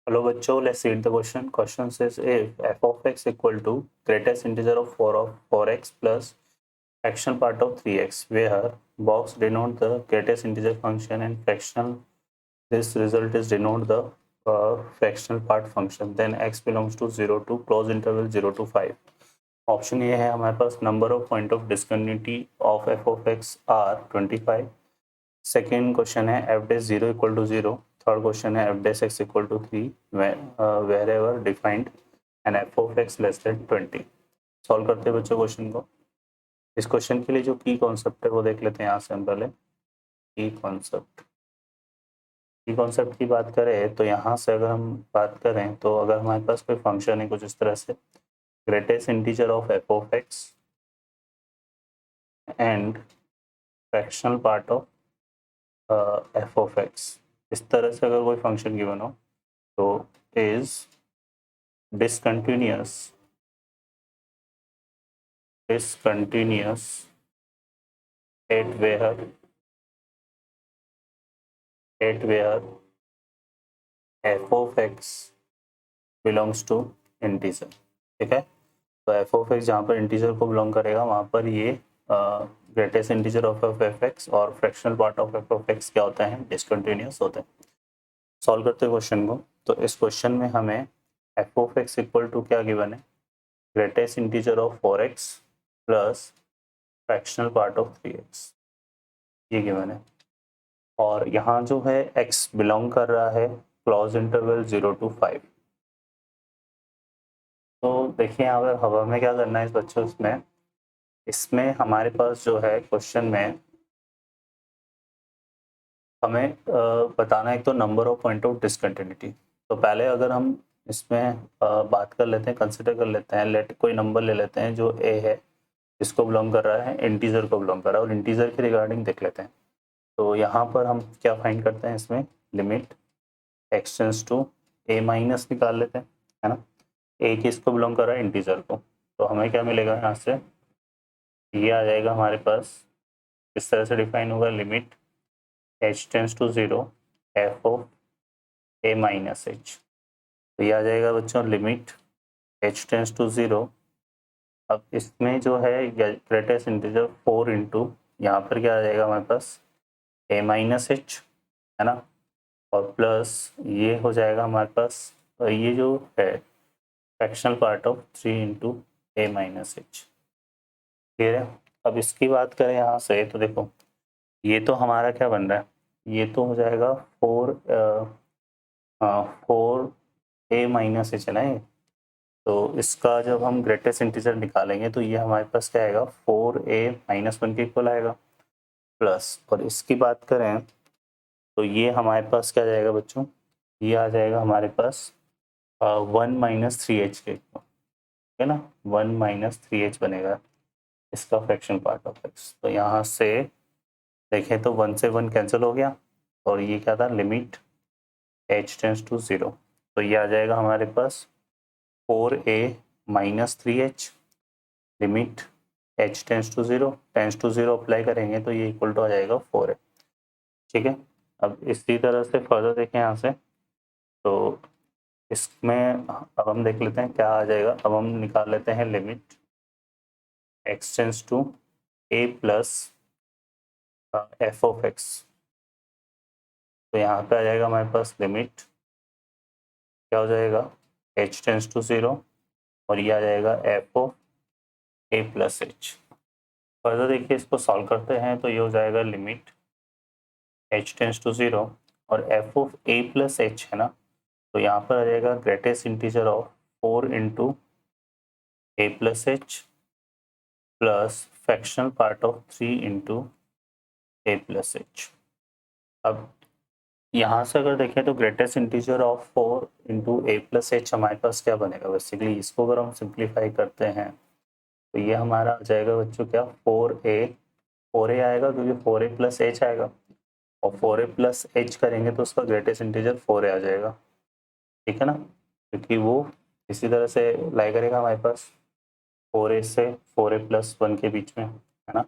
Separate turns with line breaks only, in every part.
Hello बच्चों, let's read the question. Question says if f of x equal to greatest integer of 4x plus fractional part of 3x, where box denote the greatest integer function and fractional this result is denote the fractional part function, then x belongs to 0 to close interval 0 to 5. Option ये है हमारे पास number of point of discontinuity of F of X are 25. Second question है F dash 0 equal to 0. Third question है F dash X equal to 3 wherever defined and F of X less than 20. Solve करते हैं बच्चों question को. इस question के लिए जो की कॉन्सेप्ट है वो देख लेते हैं यहाँ से हम पहले. की कॉन्सेप्ट की बात करें तो यहाँ से अगर हम बात करें तो अगर हमारे पास कोई फंक्शन है कुछ इस तरह से greatest integer of F of x and fractional part of F of x, इस तरह से अगर कोई फंक्शन गिवन हो तो is discontinuous at where f of x belongs to integer. ठीक है, तो f of x जहाँ पर इंटीजर को बिलोंग करेगा वहाँ पर ये greatest integer of F X और fractional part of F of X क्या होता है, डिसकंटिन्यूअस होते हैं. सॉल्व करते हैं क्वेश्चन को. तो इस क्वेश्चन में हमें F of X equal to क्या गिवन है, greatest integer of 4x plus fractional part of 3x, ये गिवन है. और यहाँ जो है x बिलोंग कर रहा है क्लोज इंटरवल 0 to 5. तो देखिए यहाँ पर हवा में क्या करना है इस बच्चों, इसमें हमारे पास जो है क्वेश्चन में हमें बताना है एक तो number of point of discontinuity. तो पहले अगर हम इसमें बात कर लेते हैं, कंसिडर कर लेते हैं, लेट कोई नंबर ले लेते हैं जो a है, इसको बिलोंग कर रहा है, इंटीजर को बिलोंग कर रहा है, और इंटीजर के रिगार्डिंग देख लेते हैं. तो यहाँ पर हम क्या फाइंड करते हैं, इसमें limit x tends to a minus निकाल लेते हैं, है ना. a किसको बिलोंग कर रहा है, इंटीजर को. तो हमें क्या मिलेगा यहाँ से, ये आ जाएगा हमारे पास, इस तरह से डिफाइन होगा limit h tends to 0 f of a minus h. तो ये आ जाएगा बच्चों लिमिट h टेंड्स टू 0. अब इसमें जो है ग्रेटेस्ट इंटीजर 4 इंटू यहाँ पर क्या आ जाएगा हमारे पास a माइनस h, है ना, और प्लस ये हो जाएगा हमारे पास ये जो है fractional part of 3 into a minus h. Clear है. अब इसकी बात करें यहाँ से तो देखो ये तो हमारा क्या बन रहा है, ये तो हो जाएगा 4 a माइनस h है ना ये. तो इसका जब हम ग्रेटेस्ट इंटीजर निकालेंगे तो ये हमारे पास क्या आएगा 4a माइनस 1 के इक्वल आएगा प्लस, और इसकी बात करें तो ये हमारे पास क्या जाएगा बच्चों, ये आ जाएगा हमारे पास 1 माइनस 3h के इक्वल, है ना. 1 माइनस 3h बनेगा इसका फ्रैक्शन पार्ट ऑफ x. तो यहाँ से देखें तो 1 से 1 कैंसिल हो गया, और ये क्या था लिमिट h टेंड्स टू 0. तो ये आ जाएगा हमारे पास 4a minus 3h limit h tends to 0 apply करेंगे तो ये इक्वल टू आ जाएगा 4a. ठीक है. अब इसी तरह से फर्दर देखें यहाँ से, तो इसमें अब हम देख लेते हैं क्या आ जाएगा. अब हम निकाल लेते हैं limit x tends to a plus f of x. तो यहाँ पे आ जाएगा हमारे पास लिमिट क्या हो जाएगा h टेंड्स टू 0, और ये आ जाएगा f of a plus h. Further देखिए इसको सॉल्व करते हैं तो ये हो जाएगा लिमिट h टेंड्स टू 0 और f of a plus h, है ना. तो यहाँ पर आ जाएगा greatest integer of 4 into a plus h plus fractional part of 3 into a plus h. अब यहाँ से अगर देखें तो greatest integer of 4 into a plus h हमारे पास क्या बनेगा, बेसिकली इसको अगर हम सिंप्लीफाई करते हैं तो ये हमारा आ जाएगा बच्चों क्या 4a आएगा, क्योंकि 4a प्लस h आएगा, और 4a प्लस h करेंगे तो उसका ग्रेटेस्ट इंटीजर 4a आ जाएगा. ठीक है ना, क्योंकि वो इसी तरह से लाई करेगा हमारे पास 4a से 4a प्लस 1 के बीच में, है ना.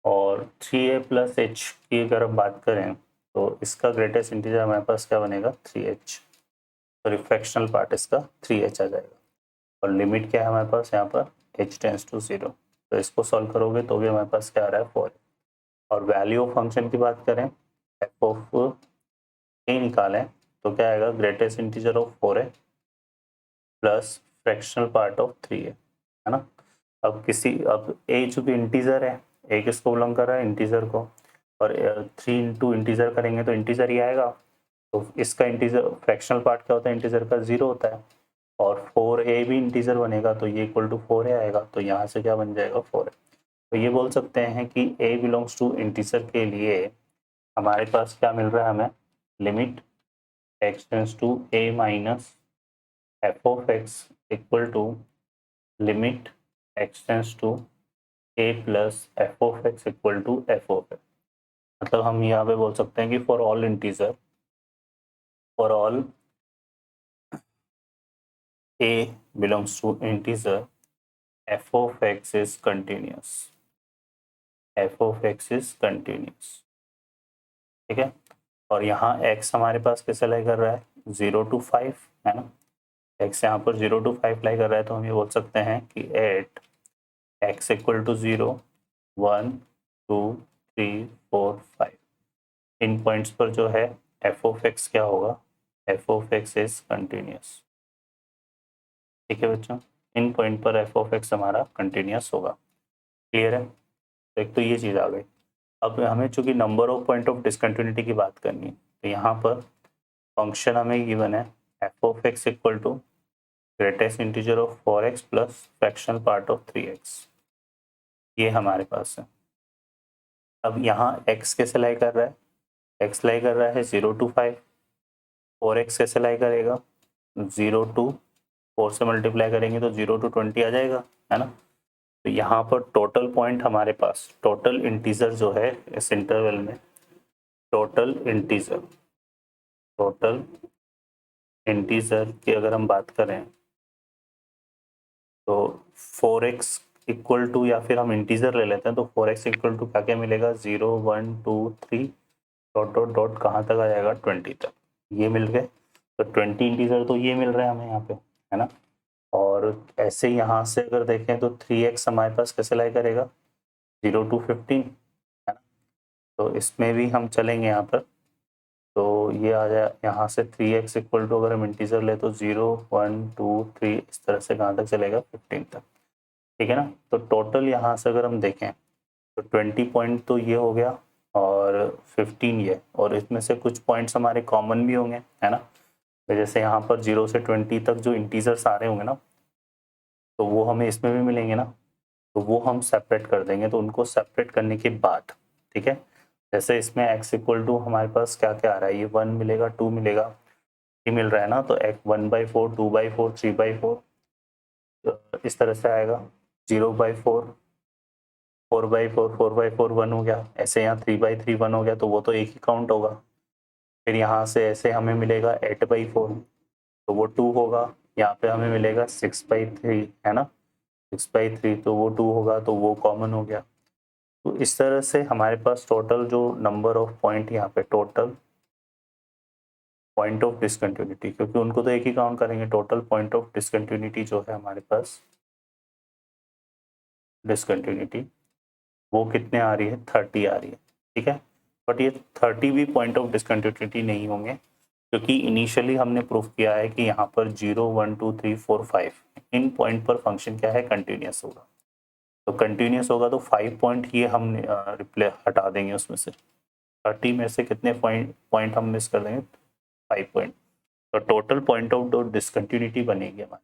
और 3a प्लस h की अगर हम बात करें तो इसका ग्रेटेस्ट इंटीजर हमारे पास क्या बनेगा 3h. तो फ्रैक्शनल पार्ट इसका 3h आ जाएगा। और लिमिट क्या है हमारे पास यहाँ पर, h टेंस टू 0। तो इसको सॉल्व करोगे तो भी हमारे पास क्या आ रहा है 4। और वैल्यू ऑफ फंक्शन की बात करें, एफ ऑफ ए निकालें तो क्या आएगा, ग्रेटेस्ट इंटीजर ऑफ 4 है प्लस फ्रैक्शनल पार्ट ऑफ 3 है ना। अब ए चूंकि इंटीजर है, ए किसको बिलोंग कर रहा है, इंटीजर को, और 3 इंटू इंटीजर करेंगे तो इंटीजर ही आएगा। तो इसका इंटीजर फ्रैक्शनल पार्ट क्या होता है, इंटीजर का 0 होता है। और 4a भी इंटीजर बनेगा तो ये इक्वल टू 4a आएगा, तो यहाँ से क्या बन जाएगा 4a। तो ये बोल सकते हैं कि a बिलोंग्स टू इंटीजर के लिए हमारे पास क्या मिल रहा है हमें, limit x tends to a minus F of X equal to limit x tends to a plus F of X equal to F of X. मतलब हम यहाँ पे बोल सकते हैं कि for all integer, for all a belongs to integer, f of x is continuous, f of x is continuous, ठीक है। और यहाँ x हमारे पास कैसे लाई कर रहा है, 0 to 5 है ना, x यहाँ पर 0 to 5 लाई कर रहा है, तो हम ये बोल सकते हैं कि एट x इक्वल टू 0 1 2 3 4 5 इन पॉइंट्स पर जो है f of x क्या होगा, f of x is continuous, ठीक है बच्चों। इन पॉइंट पर f of x हमारा कंटिन्यूस होगा, क्लियर है। तो एक तो ये चीज़ आ गई। अब हमें चूंकि number of point of discontinuity की बात करनी है, तो यहाँ पर फंक्शन हमें गिवन है f of x equal to greatest integer of 4x plus fractional part of 3x, ये हमारे पास है। अब यहाँ x कैसे लाई कर रहा है, x लाई कर रहा है 0 to 5, 4x कैसे लाई करेगा, 0 to 4 से मल्टीप्लाई करेंगे तो 0 to 20 आ जाएगा, है ना। तो यहाँ पर टोटल पॉइंट हमारे पास, टोटल इंटीजर जो है इस इंटरवल में, टोटल इंटीजर की अगर हम बात करें तो 4x इक्वल टू, या फिर हम इंटीजर ले लेते हैं तो 4x इक्वल टू क्या क्या मिलेगा, 0 1 2 3 डॉट डॉट डॉट कहाँ तक आ जाएगा, 20 तक, ये मिल गए। तो 20 इंटीजर तो ये मिल रहा है हमें यहाँ पे, है ना। और ऐसे यहाँ से अगर देखें तो 3x हमारे पास कैसे लाई करेगा, 0 to 15, है ना। तो इसमें भी हम चलेंगे यहाँ पर, तो ये आ जाए यहाँ से 3x इक्वल टू, अगर हम इंटीजर ले तो 0 1 2 3 इस तरह से कहाँ तक चलेगा, 15 तक, ठीक है ना। तो टोटल यहाँ से अगर हम देखें तो 20 पॉइंट तो ये हो गया और 15 ये, और इसमें से कुछ पॉइंट्स हमारे कॉमन भी होंगे, है ना। तो जैसे यहाँ पर 0 से 20 तक जो इंटीजर्स आ रहे होंगे ना, तो वो हमें इसमें भी मिलेंगे ना, तो वो हम सेपरेट कर देंगे। तो उनको सेपरेट करने के बाद, ठीक है, जैसे इसमें x इक्वल टू हमारे पास क्या क्या आ रहा है, ये 1 मिलेगा 2 मिलेगा 3 मिल रहा है ना, तो x 1/4 2/4 3/4 इस तरह से आएगा, 0/4 4/4 4/4 1 हो गया, ऐसे यहाँ 3/3 1 हो गया, तो वो तो एक ही काउंट होगा। फिर यहाँ से ऐसे हमें मिलेगा 8/4, तो वो 2 होगा। यहाँ पे हमें मिलेगा 6/3, है ना, 6/3, तो वो 2 होगा, तो वो कॉमन हो गया। तो इस तरह से हमारे पास टोटल जो नंबर ऑफ पॉइंट, यहाँ पे टोटल पॉइंट ऑफ डिसकंटिन्यूटी, क्योंकि उनको तो एक ही काउंट करेंगे, टोटल पॉइंट ऑफ डिसकंटिन्यूटी जो है हमारे पास, डिसकंटिन्यूटी वो कितने आ रही है, 30 आ रही है, ठीक है। बट ये 30 भी पॉइंट ऑफ डिसकंटिन्यूटी नहीं होंगे, क्योंकि इनिशियली हमने प्रूफ किया है कि यहाँ पर 0 1 2 3 4 5 इन पॉइंट पर फंक्शन क्या है, कंटिन्यूस होगा। तो कंटिन्यूस होगा तो 5 पॉइंट ये हम रिप्ले हटा देंगे उसमें से, 30 में से कितने पॉइंट हम मिस कर देंगे, 5 पॉइंट। तो टोटल पॉइंट ऑफ डिसकंटिन्यूटी बनेगी हमारी,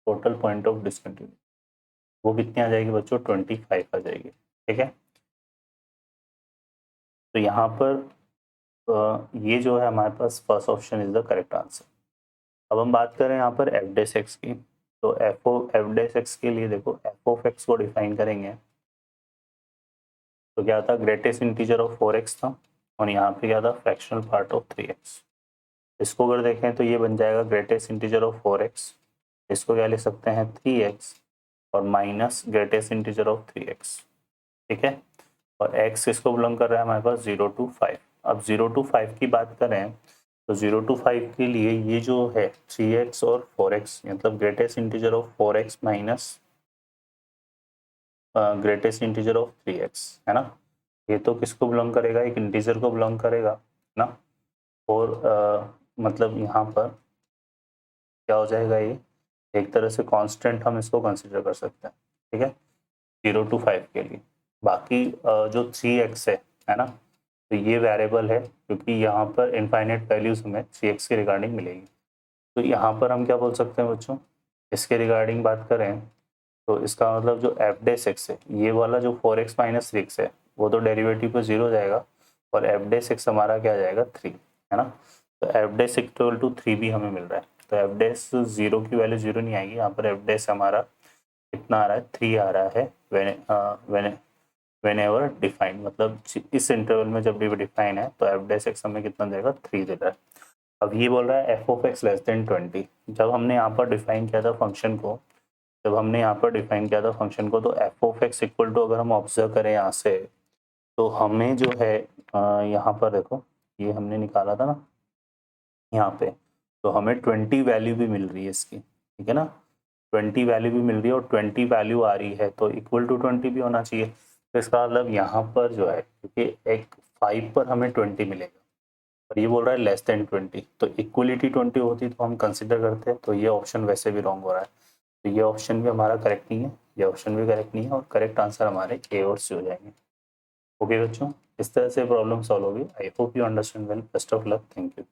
टोटल पॉइंट ऑफ डिसकंटिन्यूटी वो कितनी आ जाएगी बच्चों, 25 आ जाएगी, ठीक है। तो यहाँ पर ये जो है हमारे पास first option is the correct answer. अब हम बात करें यहाँ पर एफ डेस एक्स की, तो एफ डेस एक्स के लिए देखो, एफ ऑफ एक्स को डिफाइन करेंगे तो क्या था, ग्रेटेस्ट इंटीजर ऑफ 4x था, और यहाँ पे क्या था, फ्रैक्शनल पार्ट ऑफ 3x। इसको अगर देखें तो ये बन जाएगा ग्रेटेस्ट इंटीजर ऑफ 4x, इसको क्या लिख सकते हैं 3x, और minus greatest integer of 3x, ठीक है। और x किसको बिलोंग कर रहा है हमारे पास, 0 to 5। अब 0 to 5 की बात करें तो 0 to 5 के लिए ये जो है 3x और 4x, मतलब greatest integer of 4x minus greatest integer of 3x है ना। ये तो किसको बिलोंग करेगा, एक इंटीजर को बिलोंग करेगा ना। और मतलब यहाँ पर क्या हो जाएगा, ये एक तरह से कांस्टेंट हम इसको कंसिडर कर सकते हैं, ठीक है, 0 to 5 के लिए। बाकी जो 3x है ना, तो ये वेरिएबल है क्योंकि यहाँ पर इनफाइनाइट वैल्यूज हमें 3x के रिगार्डिंग मिलेगी। तो यहाँ पर हम क्या बोल सकते हैं बच्चों, इसके रिगार्डिंग बात करें तो इसका मतलब जो एफ डेस एक्स है, ये वाला जो 4x माइनस 3x है वो तो डेरिवेटिव पर 0 जाएगा, और एफ डेस एक्स हमारा क्या जाएगा 3, है ना। तो एफ डेस इक्वल टू 3 भी हमें मिल रहा है। तो एफ डेस 0 की वैल्यू 0 नहीं आएगी, यहाँ पर एफ डेस हमारा कितना आ रहा है, 3 आ रहा है वेन एवर डिफाइंड, मतलब इस इंटरवल में जब भी डिफाइन है तो एफ डेस एक्स हमें कितना देगा, 3 दे रहा है। अब ये बोल रहा है F of X less than 20। जब हमने यहाँ पर डिफाइन किया था फंक्शन को, तो F of X equal to, अगर हम ऑब्जर्व करें यहाँ से, तो हमें जो है यहाँ पर देखो, ये हमने निकाला था ना यहाँ पे, तो हमें 20 वैल्यू भी मिल रही है इसकी, ठीक है ना, 20 वैल्यू भी मिल रही है, और 20 वैल्यू आ रही है तो इक्वल टू 20 भी होना चाहिए। तो इसका मतलब यहाँ पर जो है, क्योंकि एक 5 पर हमें 20 मिलेगा और ये बोल रहा है लेस देन 20, तो इक्वलिटी 20 होती तो हम कंसिडर करते हैं, तो ये ऑप्शन वैसे भी रॉन्ग हो रहा है। तो ये ऑप्शन भी हमारा करेक्ट नहीं है, ये ऑप्शन भी करेक्ट नहीं है, और करेक्ट आंसर हमारे ए और सी हो जाएंगे। ओके बच्चों, इस तरह से प्रॉब्लम सॉल्व होगी। I hope you understand well. Best of luck, thank you.